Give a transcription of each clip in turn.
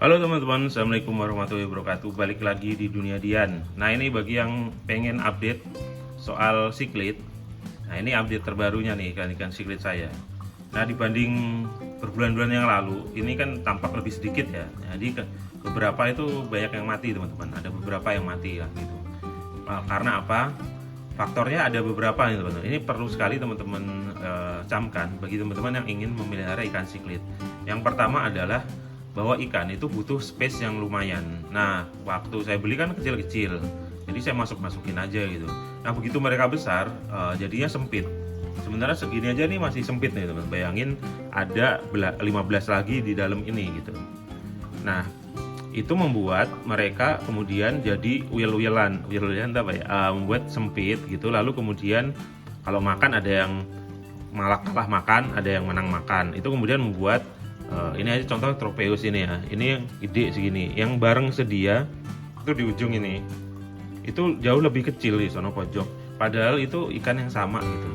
Halo teman-teman, Assalamualaikum warahmatullahi wabarakatuh. Balik lagi di Dunia Dian. Nah, ini bagi yang pengen update soal siklit. Nah, ini update terbarunya nih ikan-ikan siklit saya. Nah, dibanding berbulan-bulan yang lalu, ini kan tampak lebih sedikit ya. Jadi beberapa itu banyak yang mati teman-teman. Ada beberapa yang mati lah gitu. Karena apa? Faktornya ada beberapa nih teman-teman. Ini perlu sekali teman-teman camkan bagi teman-teman yang ingin memelihara ikan siklit. Yang pertama adalah bahwa ikan itu butuh space yang lumayan. Nah, waktu saya beli kan kecil-kecil, jadi saya masukin aja gitu. Nah, begitu mereka besar, jadinya sempit. Sementara segini aja nih masih sempit nih teman. Bayangin ada 15 lagi di dalam ini gitu. Nah, itu membuat mereka kemudian jadi wil-wilan apa ya? Membuat sempit gitu. Lalu kemudian kalau makan ada yang malah kalah makan, ada yang menang makan. Itu kemudian membuat ini aja contoh Tropeus ini ya, ini yang gede segini, yang bareng sedia itu di ujung ini, itu jauh lebih kecil di sono pojok, padahal itu ikan yang sama gitu.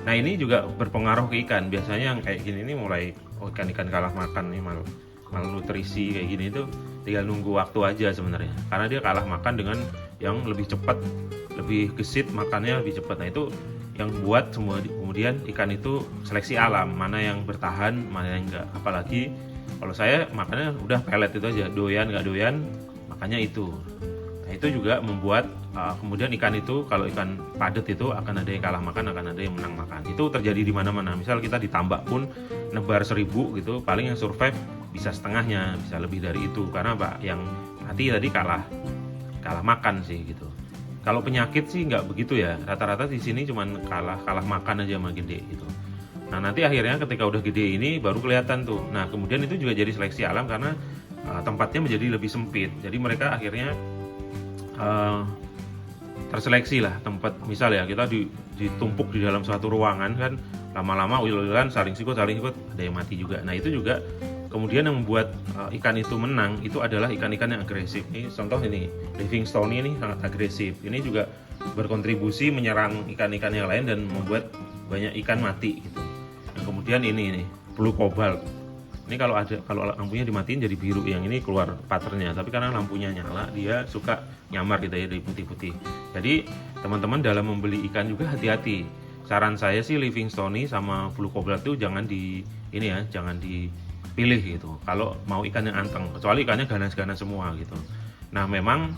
Nah, ini juga berpengaruh ke ikan. Biasanya yang kayak gini ini mulai ikan-ikan kalah makan nih, malnutrisi kayak gini itu tinggal nunggu waktu aja sebenarnya, karena dia kalah makan dengan yang lebih cepat, lebih gesit, makannya lebih cepat. Nah, itu yang buat semua kemudian ikan itu seleksi alam, mana yang bertahan, mana yang enggak. Apalagi kalau saya makannya udah pelet itu aja, doyan nggak doyan makanya itu. Nah, itu juga membuat kemudian ikan itu, kalau ikan padat itu akan ada yang kalah makan, akan ada yang menang makan. Itu terjadi di mana-mana. Misal kita ditambak pun nebar 1000 gitu, paling yang survive bisa setengahnya, bisa lebih dari itu. Karena apa? Yang mati tadi kalah makan sih gitu. Kalau penyakit sih nggak begitu ya, rata-rata di sini cuman kalah makan aja sama gede gitu. Nah, nanti akhirnya ketika udah gede ini baru kelihatan tuh. Nah, kemudian itu juga jadi seleksi alam karena tempatnya menjadi lebih sempit. Jadi mereka akhirnya terseleksi lah tempat. Misal ya, kita ditumpuk di dalam suatu ruangan kan, lama-lama wil-wilan saling sikut, ada yang mati juga. Nah, itu juga kemudian yang membuat ikan itu menang itu adalah ikan-ikan yang agresif. Ini contoh ini, Livingstone ini sangat agresif. Ini juga berkontribusi menyerang ikan-ikan yang lain dan membuat banyak ikan mati gitu. Yang kemudian ini Blue Cobalt. Ini kalau lampunya dimatiin jadi biru, yang ini keluar patternnya. Tapi karena lampunya nyala, dia suka nyamar gitu ya, dari putih-putih. Jadi teman-teman dalam membeli ikan juga hati-hati. Saran saya sih Livingstone sama Blue Cobalt itu jangan dipilih gitu kalau mau ikan yang anteng, kecuali ikannya ganas-ganas semua gitu. Nah, memang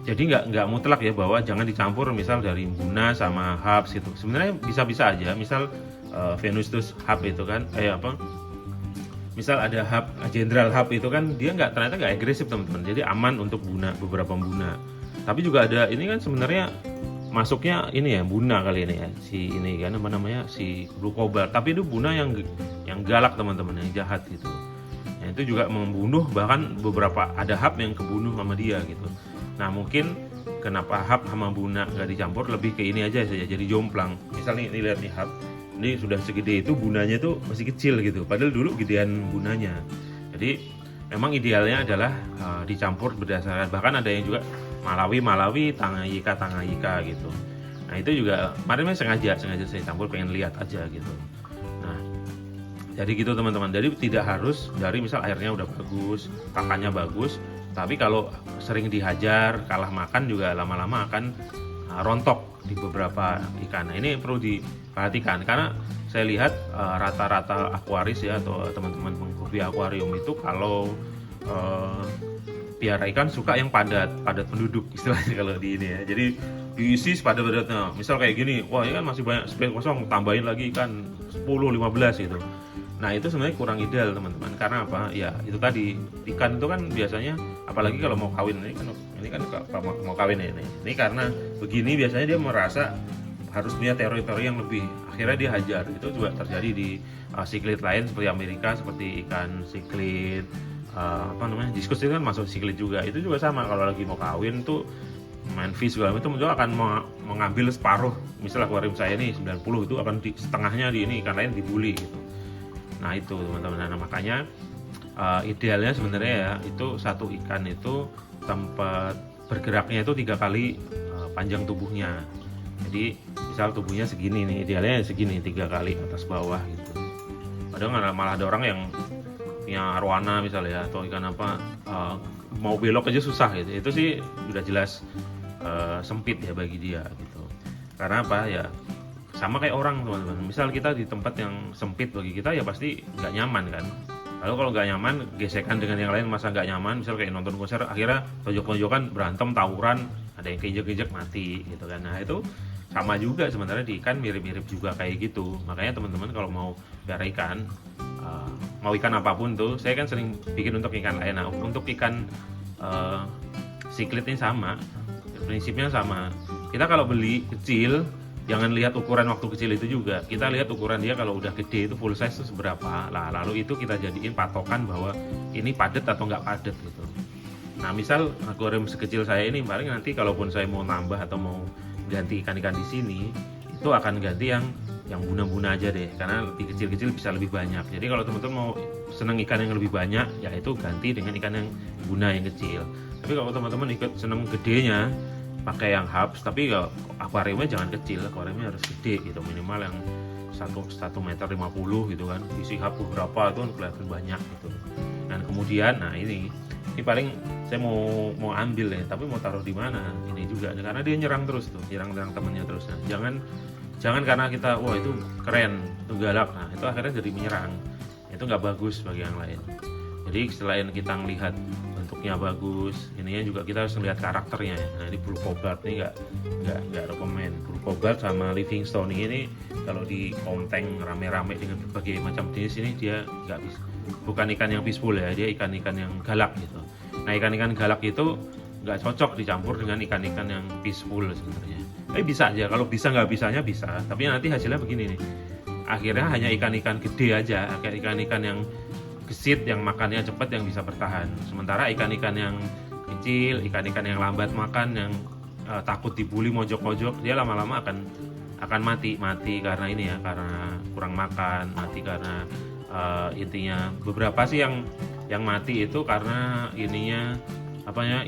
jadi nggak mutlak ya bahwa jangan dicampur misal dari Mbuna sama Habs gitu. Sebenarnya bisa-bisa aja. Misal Venustus Hub itu kan misal ada Hub Jenderal Hub itu kan dia ternyata nggak agresif teman-teman, jadi aman untuk beberapa Mbuna. Tapi juga ada ini kan sebenarnya masuknya ini ya Mbuna kali ini ya, si ini kan apa namanya, si Blue Cobalt. Tapi itu Mbuna yang galak teman-teman, yang jahat gitu. Nah, itu juga membunuh, bahkan beberapa ada Hub yang kebunuh sama dia gitu. Nah, mungkin kenapa Hub sama Mbuna nggak dicampur, lebih ke ini aja saja, jadi jomplang. Misalnya ini lihat nih Hub, ini sudah segede itu, Mbunanya tuh masih kecil gitu, padahal dulu gedean Mbunanya. Jadi memang idealnya adalah dicampur berdasarkan, bahkan ada yang juga Malawi, Tanganyika gitu. Nah, itu juga kemarin sengaja saya campur, pengen lihat aja gitu. Nah, jadi gitu teman-teman. Jadi tidak harus dari misal airnya udah bagus, pakannya bagus, tapi kalau sering dihajar, kalah makan juga lama-lama akan rontok di beberapa ikan. Nah, ini perlu diperhatikan karena saya lihat rata-rata akuaris ya, atau teman-teman penghobi akuarium itu kalau piara ikan suka yang padat penduduk istilahnya kalau di ini ya. Jadi diisi sepadat-padatnya. Misal kayak gini, wah ini kan masih banyak space kosong, tambahin lagi ikan 10-15 gitu. Nah, itu sebenarnya kurang ideal teman-teman. Karena apa? Ya itu tadi, ikan itu kan biasanya apalagi kalau mau kawin, ini kan mau kawin ini. Ini karena begini biasanya dia merasa harus punya teritori yang lebih. Akhirnya dia hajar. Itu juga terjadi di siklit lain seperti Amerika, seperti ikan siklit diskus itu kan masuk siklit juga. Itu juga sama, kalau lagi mau kawin tuh main fish segala itu akan mengambil separuh. Misalnya akuarium saya nih 90, itu akan setengahnya di ini, ikan lain dibully gitu. Nah, itu teman-teman. Nah, makanya idealnya sebenarnya ya itu satu ikan itu tempat bergeraknya itu 3 kali panjang tubuhnya. Jadi misal tubuhnya segini nih, idealnya segini 3 kali atas bawah gitu. Padahal malah ada orang yang punya arwana misalnya, atau ikan apa mau belok aja susah gitu. Itu sih udah jelas sempit ya bagi dia gitu. Karena apa ya, sama kayak orang teman-teman, misal kita di tempat yang sempit bagi kita ya pasti nggak nyaman kan. Lalu kalau nggak nyaman, gesekan dengan yang lain masa nggak nyaman, misal kayak nonton konser akhirnya tonjok-tonjokan, berantem, tawuran, ada yang keinjek-injek mati gitu kan. Nah itu sama juga sebenarnya di ikan, mirip-mirip juga kayak gitu. Makanya teman-teman kalau mau pelihara ikan, mau ikan apapun tuh, saya kan sering bikin untuk ikan lain. Nah untuk ikan siklit ini sama, prinsipnya sama. Kita kalau beli kecil, jangan lihat ukuran waktu kecil itu juga. Kita lihat ukuran dia kalau udah gede itu full size itu seberapa. Lah lalu itu kita jadiin patokan bahwa ini padat atau nggak padat gitu. Nah misal akuarium sekecil saya ini, paling nanti kalaupun saya mau nambah atau mau ganti ikan-ikan di sini, itu akan ganti yang buna-buna aja deh, karena lebih kecil-kecil bisa lebih banyak. Jadi kalau teman-teman mau seneng ikan yang lebih banyak, ya itu ganti dengan ikan yang buna yang kecil. Tapi kalau teman-teman ikut seneng gedenya, pakai yang hubs, tapi ya akuariumnya jangan kecil, akuariumnya harus gede gitu, minimal yang 1,50 meter gitu kan, isi hub beberapa itu kan kelihatan banyak gitu. Dan kemudian nah ini paling saya mau ambil ya, tapi mau taruh di mana ini juga, karena dia nyerang terus tuh, nyerang temennya terus. Nah, jangan karena kita wah itu keren, itu galak, nah itu akhirnya jadi menyerang, itu nggak bagus bagi yang lain. Jadi selain kita ngelihat bentuknya bagus, ininya juga kita harus melihat karakternya. Nah ini blue cobalt ini nggak rekomen. Blue cobalt sama livingstone ini kalau di konteng rame-rame dengan berbagai macam jenis ini, dia nggak bisa, bukan ikan yang peaceful ya, dia ikan-ikan yang galak gitu. Nah ikan-ikan galak itu nggak cocok dicampur dengan ikan-ikan yang peaceful sebenarnya. Tapi bisa aja, kalau bisa nggak bisanya bisa, tapi nanti hasilnya begini nih, akhirnya hanya ikan-ikan gede aja, kayak ikan-ikan yang gesit, yang makannya cepat, yang bisa bertahan. Sementara ikan-ikan yang kecil, ikan-ikan yang lambat makan, yang takut dibully mojok-mojok, dia lama-lama akan mati karena ini ya, karena kurang makan, mati karena intinya beberapa sih yang mati itu karena ininya apanya,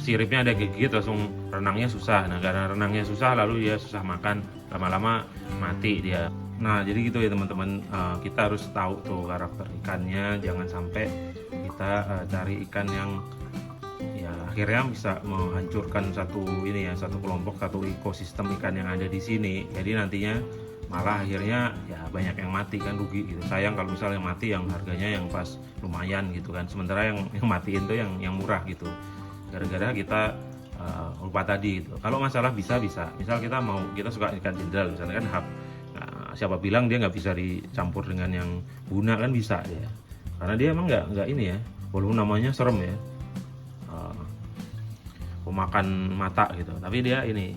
siripnya ada gigit langsung renangnya susah. Nah karena renangnya susah lalu dia susah makan, lama-lama mati dia. Nah jadi gitu ya teman-teman, kita harus tahu tuh karakter ikannya, jangan sampai kita cari ikan yang ya akhirnya bisa menghancurkan satu kelompok, satu ekosistem ikan yang ada di sini. Jadi nantinya malah akhirnya ya banyak yang mati kan, rugi gitu. Sayang kalau misalnya yang mati yang harganya yang pas lumayan gitu kan, sementara yang matiin tuh yang murah gitu, gara-gara kita lupa tadi gitu. Kalau masalah bisa misal kita suka ikan jenderal misalnya kan hub, siapa bilang dia nggak bisa dicampur dengan yang buna, kan bisa ya, karena dia emang nggak ini ya, walaupun namanya serem ya, pemakan mata gitu, tapi dia ini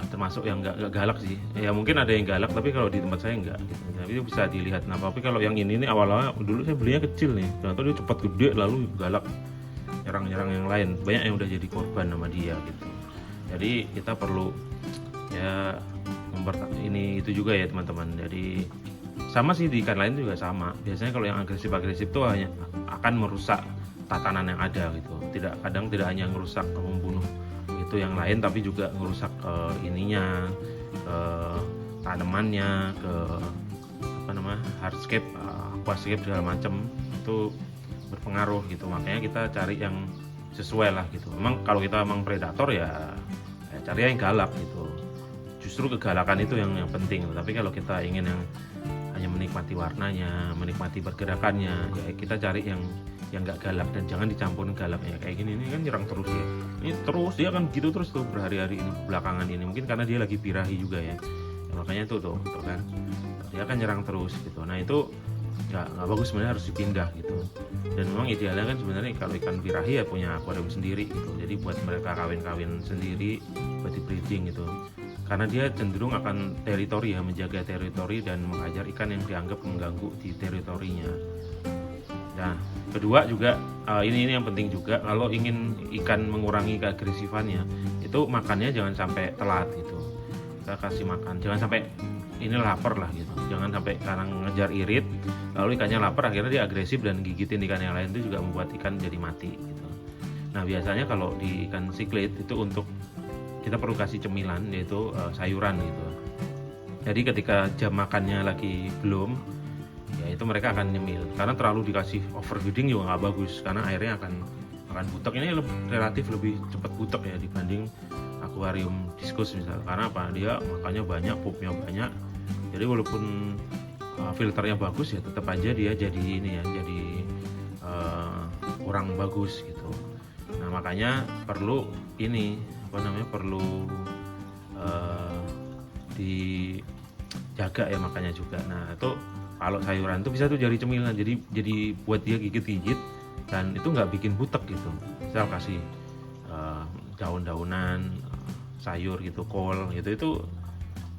termasuk yang nggak galak sih ya. Mungkin ada yang galak tapi kalau di tempat saya nggak gitu, tapi itu bisa dilihat. Nah tapi kalau yang ini awal-awalnya dulu saya belinya kecil nih, ternyata dia cepat gede lalu galak, nyerang yang lain, banyak yang udah jadi korban sama dia gitu. Jadi kita perlu ya ini itu juga ya teman-teman. Jadi sama sih di ikan lain juga sama, biasanya kalau yang agresif tuh hanya akan merusak tatanan yang ada gitu, kadang tidak hanya merusak, membunuh itu yang lain, tapi juga merusak ininya, tanamannya, hardscape, aquascape segala macam, itu berpengaruh gitu. Makanya kita cari yang sesuai lah gitu. Memang kalau kita memang predator ya cari yang galak gitu, justru kegalakan itu yang penting. Tapi kalau kita ingin yang hanya menikmati warnanya, menikmati pergerakannya, ya kita cari yang nggak galak dan jangan dicampurin galaknya. Kayak gini ini kan nyerang terus ya, ini terus dia kan gitu terus tuh berhari-hari ini belakangan ini, mungkin karena dia lagi birahi juga ya, makanya tuh kan dia kan nyerang terus gitu. Nah itu nggak bagus sebenarnya, harus dipindah gitu. Dan memang idealnya kan sebenarnya kalau ikan birahi ya punya akuarium sendiri gitu, jadi buat mereka kawin sendiri, buat di breeding gitu, karena dia cenderung akan teritori ya, menjaga teritori dan menghajar ikan yang dianggap mengganggu di teritorinya. Nah kedua juga ini yang penting juga, kalau ingin ikan mengurangi keagresifannya itu makannya jangan sampai telat gitu. Kita kasih makan jangan sampai ini lapar lah gitu, jangan sampai karena ngejar irit lalu ikannya lapar akhirnya dia agresif dan gigitin ikan yang lain, itu juga membuat ikan jadi mati gitu. Nah biasanya kalau di ikan siklit itu untuk kita perlu kasih cemilan, yaitu sayuran gitu. Jadi ketika jam makannya lagi belum, ya itu mereka akan nyemil, karena terlalu dikasih overfeeding juga nggak bagus, karena airnya akan butek. Ini relatif lebih cepat butek ya dibanding akuarium diskus misalnya, karena apa, dia makannya banyak, pupnya banyak, jadi walaupun filternya bagus ya tetap aja dia jadi ini ya, jadi kurang bagus gitu. Nah makanya perlu ini perlu dijaga ya makanya juga. Nah itu kalau sayuran tuh bisa tuh jadi cemilan, jadi buat dia gigit-gigit dan itu nggak bikin butek gitu. Misal kasih daun-daunan sayur gitu, kol gitu, itu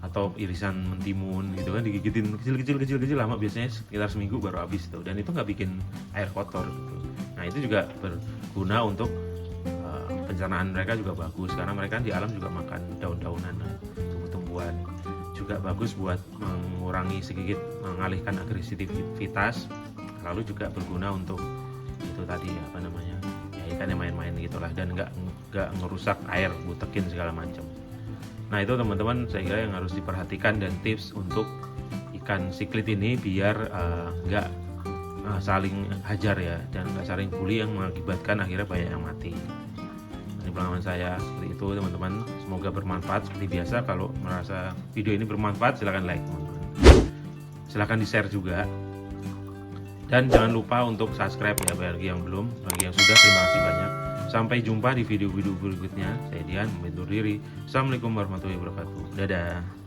atau irisan mentimun gitu kan, digigitin kecil lama, biasanya sekitar seminggu baru habis tuh, dan itu nggak bikin air kotor gitu. Nah itu juga berguna untuk pencernaan mereka juga bagus, karena mereka di alam juga makan daun-daunan, tumbuh-tumbuhan, juga bagus buat mengurangi sedikit, mengalihkan agresivitas, lalu juga berguna untuk itu tadi ya ikannya main-main gitulah, dan nggak ngerusak air, butekin segala macam. Nah itu teman-teman saya kira yang harus diperhatikan, dan tips untuk ikan siklit ini biar nggak saling hajar ya, dan nggak saling bully yang mengakibatkan akhirnya banyak yang mati. Ini pengalaman saya seperti itu teman-teman, semoga bermanfaat. Seperti biasa, kalau merasa video ini bermanfaat silahkan like teman-teman, silahkan di share juga, dan jangan lupa untuk subscribe ya bagi yang belum. Bagi yang sudah, terima kasih banyak. Sampai jumpa di video-video berikutnya. Saya Dian, undur diri. Assalamualaikum warahmatullahi wabarakatuh. Dadah.